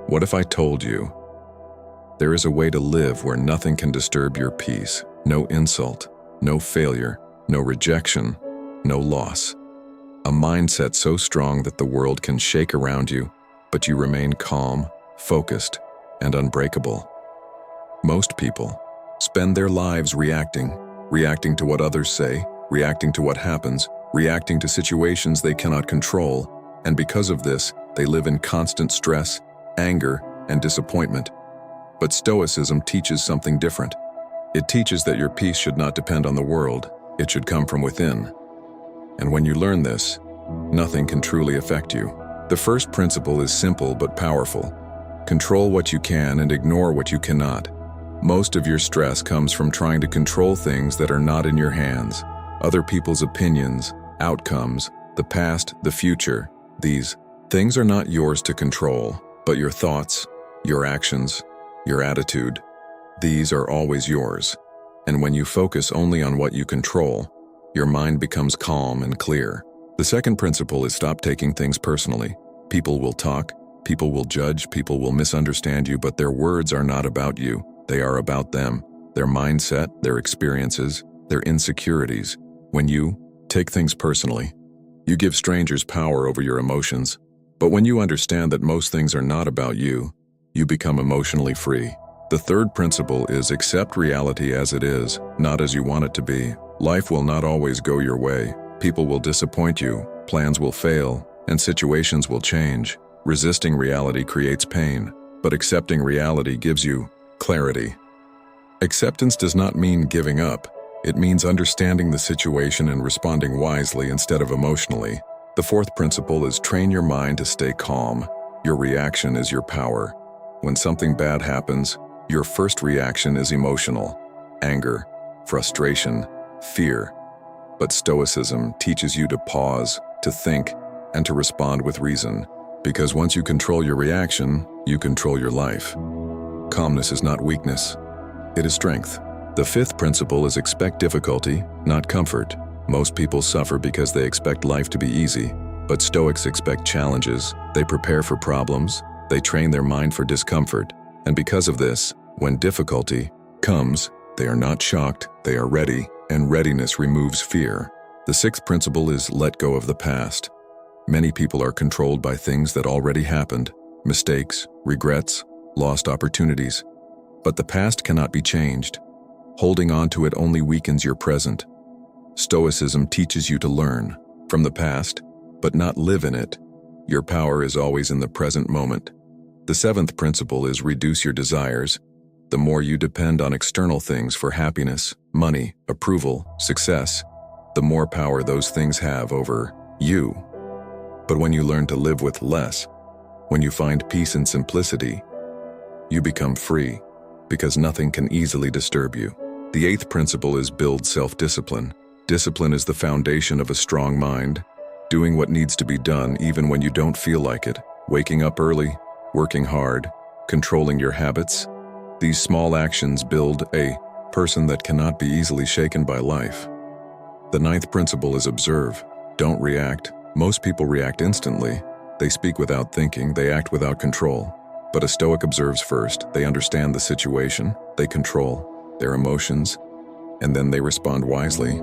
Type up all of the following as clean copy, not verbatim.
What if I told you there is a way to live where nothing can disturb your peace? No insult, no failure, no rejection, no loss. A mindset so strong that the world can shake around you, but you remain calm, focused, and unbreakable. Most people spend their lives reacting to what others say, reacting to what happens, reacting to situations they cannot control, and because of this, they live in constant stress, anger, and disappointment. But Stoicism teaches something different. It teaches that your peace should not depend on the world, it should come from within. And when you learn this, nothing can truly affect you. The first principle is simple but powerful. Control what you can and ignore what you cannot. Most of your stress comes from trying to control things that are not in your hands. Other people's opinions, outcomes, the past, the future. These things are not yours to control, but your thoughts, your actions, your attitude. These are always yours. And when you focus only on what you control, your mind becomes calm and clear. The second principle is stop taking things personally. People will talk, people will judge, people will misunderstand you, but their words are not about you. They are about them, their mindset, their experiences, their insecurities. When you take things personally, you give strangers power over your emotions. But when you understand that most things are not about you, you become emotionally free. The third principle is accept reality as it is, not as you want it to be. Life will not always go your way. People will disappoint you, plans will fail, and situations will change. Resisting reality creates pain, but accepting reality gives you clarity. Acceptance does not mean giving up. It means understanding the situation and responding wisely instead of emotionally. The fourth principle is train your mind to stay calm. Your reaction is your power. When something bad happens, your first reaction is emotional: anger, frustration, fear. But Stoicism teaches you to pause, to think, and to respond with reason. Because once you control your reaction, you control your life. Calmness is not weakness, it is strength. The fifth principle is expect difficulty, not comfort. Most people suffer because they expect life to be easy, but Stoics expect challenges. They prepare for problems, they train their mind for discomfort. And because of this, when difficulty comes, they are not shocked, they are ready, and readiness removes fear. The sixth principle is let go of the past. Many people are controlled by things that already happened, mistakes, regrets, lost opportunities. But the past cannot be changed. Holding on to it only weakens your present. Stoicism teaches you to learn from the past, but not live in it. Your power is always in the present moment. The seventh principle is reduce your desires. The more you depend on external things for happiness, money, approval, success, the more power those things have over you. But when you learn to live with less, when you find peace and simplicity, you become free, because nothing can easily disturb you. The eighth principle is build self-discipline. Discipline is the foundation of a strong mind, doing what needs to be done even when you don't feel like it, waking up early, working hard, controlling your habits. These small actions build a person that cannot be easily shaken by life. The ninth principle is observe. Don't react. Most people react instantly. They speak without thinking, they act without control. But a Stoic observes first. They understand the situation, they control their emotions, and then they respond wisely.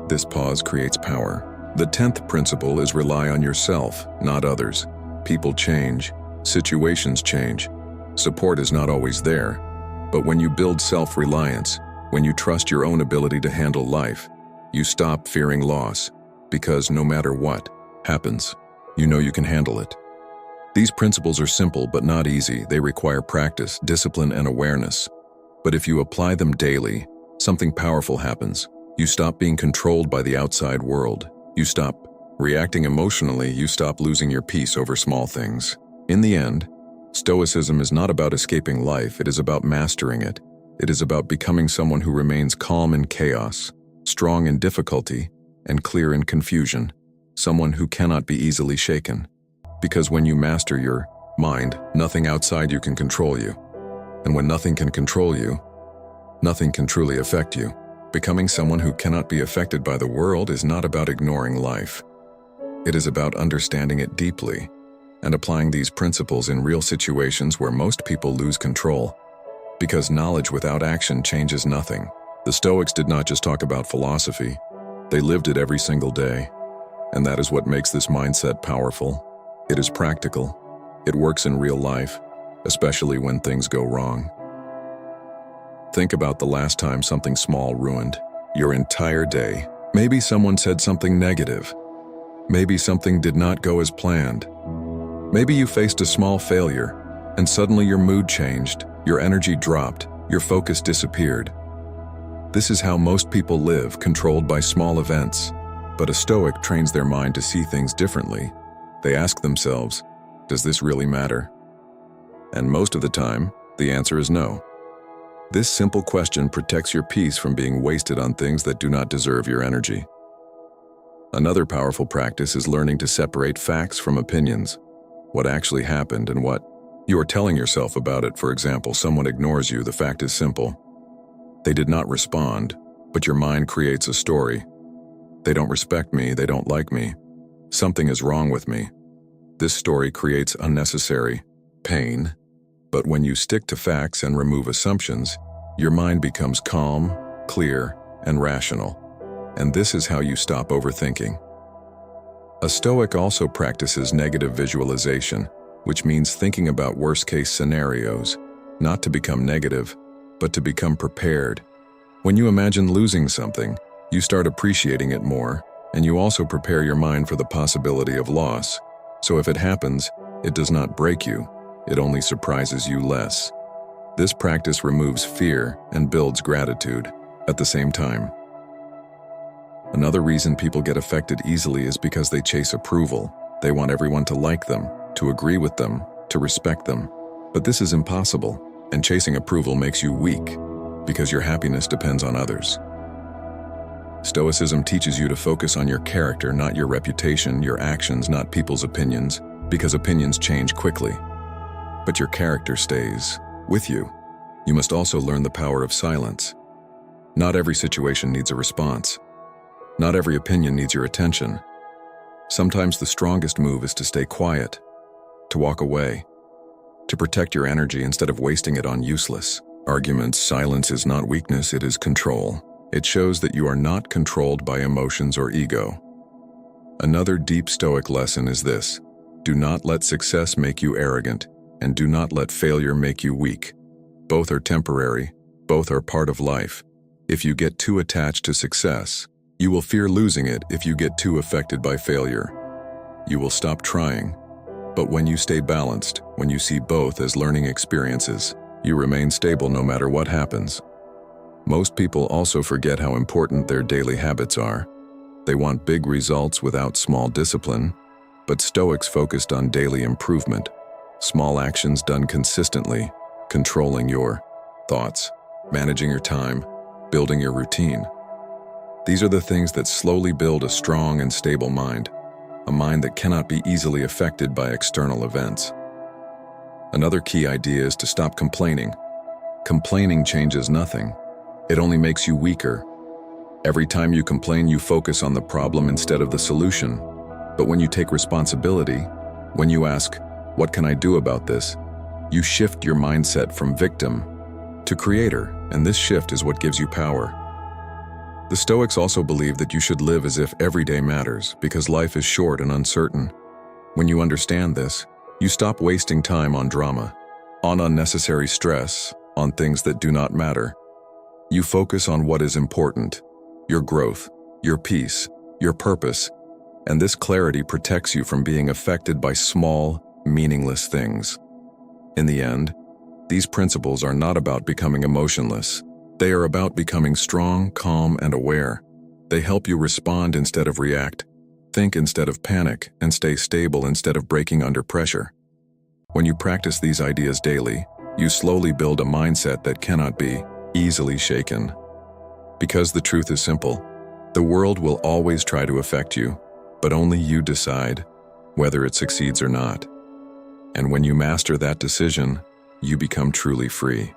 This pause creates power. The 10th principle is rely on yourself, not others. People change, situations change. Support is not always there. But when you build self-reliance, when you trust your own ability to handle life, you stop fearing loss, because no matter what happens, you know you can handle it. These principles are simple but not easy. They require practice, discipline, and awareness. But if you apply them daily, something powerful happens. You stop being controlled by the outside world. You stop reacting emotionally. You stop losing your peace over small things. In the end, Stoicism is not about escaping life. It is about mastering it. It is about becoming someone who remains calm in chaos, strong in difficulty, and clear in confusion. Someone who cannot be easily shaken. Because when you master your mind, nothing outside you can control you. And when nothing can control you, nothing can truly affect you. Becoming someone who cannot be affected by the world is not about ignoring life. It is about understanding it deeply. and applying these principles in real situations where most people lose control. Because knowledge without action changes nothing. The Stoics did not just talk about philosophy, they lived it every single day. And that is what makes this mindset powerful. It is practical. It works in real life, especially when things go wrong. Think about the last time something small ruined your entire day. Maybe someone said something negative. Maybe something did not go as planned. Maybe you faced a small failure, and suddenly your mood changed, your energy dropped, your focus disappeared. This is how most people live, controlled by small events. But a Stoic trains their mind to see things differently. They ask themselves, does this really matter? And most of the time, the answer is no. This simple question protects your peace from being wasted on things that do not deserve your energy. Another powerful practice is learning to separate facts from opinions. What actually happened and what you are telling yourself about it. For example, someone ignores you. The fact is simple. They did not respond, but your mind creates a story. They don't respect me, they don't like me. Something is wrong with me. This story creates unnecessary pain. But when you stick to facts and remove assumptions, your mind becomes calm, clear, and rational. And this is how you stop overthinking. A Stoic also practices negative visualization, which means thinking about worst-case scenarios, not to become negative, but to become prepared. When you imagine losing something, you start appreciating it more, and you also prepare your mind for the possibility of loss. So if it happens, it does not break you, it only surprises you less. This practice removes fear and builds gratitude at the same time. Another reason people get affected easily is because they chase approval. They want everyone to like them, to agree with them, to respect them. But this is impossible, and chasing approval makes you weak, because your happiness depends on others. Stoicism teaches you to focus on your character, not your reputation, your actions, not people's opinions, because opinions change quickly. But your character stays with you. You must also learn the power of silence. Not every situation needs a response. Not every opinion needs your attention. Sometimes the strongest move is to stay quiet, to walk away, to protect your energy instead of wasting it on useless arguments. Silence is not weakness, it is control. It shows that you are not controlled by emotions or ego. Another deep Stoic lesson is this: do not let success make you arrogant, and do not let failure make you weak. Both are temporary, both are part of life. If you get too attached to success, you will fear losing it. If you get too affected by failure, you will stop trying. But when you stay balanced, when you see both as learning experiences, you remain stable no matter what happens. Most people also forget how important their daily habits are. They want big results without small discipline, but Stoics focused on daily improvement, small actions done consistently, controlling your thoughts, managing your time, building your routine. These are the things that slowly build a strong and stable mind, a mind that cannot be easily affected by external events. Another key idea is to stop complaining. Complaining changes nothing. It only makes you weaker. Every time you complain, you focus on the problem instead of the solution. But when you take responsibility, when you ask, what can I do about this? You shift your mindset from victim to creator, and this shift is what gives you power. The Stoics also believe that you should live as if every day matters, because life is short and uncertain. When you understand this, you stop wasting time on drama, on unnecessary stress, on things that do not matter. You focus on what is important: your growth, your peace, your purpose, and this clarity protects you from being affected by small, meaningless things. In the end, these principles are not about becoming emotionless. They are about becoming strong, calm, and aware. They help you respond instead of react, think instead of panic, and stay stable instead of breaking under pressure. When you practice these ideas daily, you slowly build a mindset that cannot be easily shaken. Because the truth is simple: the world will always try to affect you, but only you decide whether it succeeds or not. And when you master that decision, you become truly free.